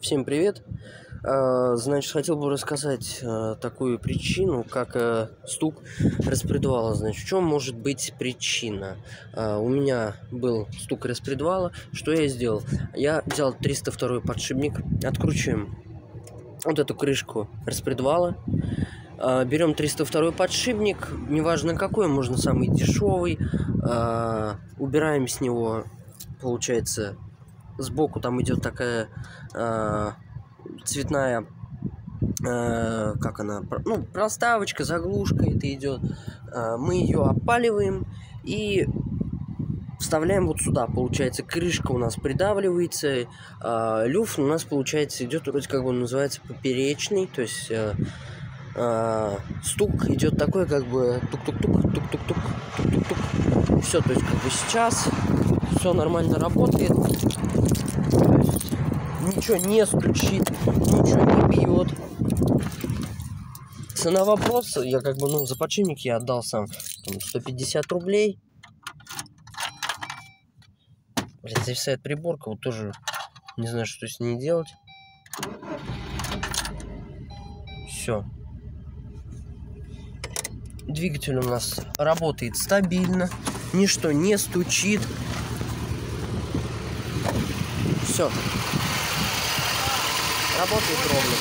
Всем привет! Значит, хотел бы рассказать такую причину, как стук распредвала. Значит, в чем может быть причина? У меня был стук распредвала. Что я сделал? Я взял 302 подшипник, откручиваем вот эту крышку распредвала, берем 302 подшипник, неважно какой, можно самый дешевый, убираем с него, получается, сбоку там идет такая цветная, как она, ну, проставочка, заглушка это идет. Мы ее опаливаем и вставляем вот сюда. Получается, крышка у нас придавливается, люфт у нас, получается, идет вроде как бы называется поперечный, то есть стук идет такой, как бы тук-тук-тук, тук-тук-тук, тук-тук-тук. Все, то есть как бы сейчас все нормально работает. Ничего не стучит, ничего не бьет. Цена вопроса, я как бы, за подшипник я отдал сам 150 рублей. Блин, зависает приборка, вот тоже не знаю, что с ней делать. Все. Двигатель у нас работает стабильно, ничто не стучит. Все. Работает ровно.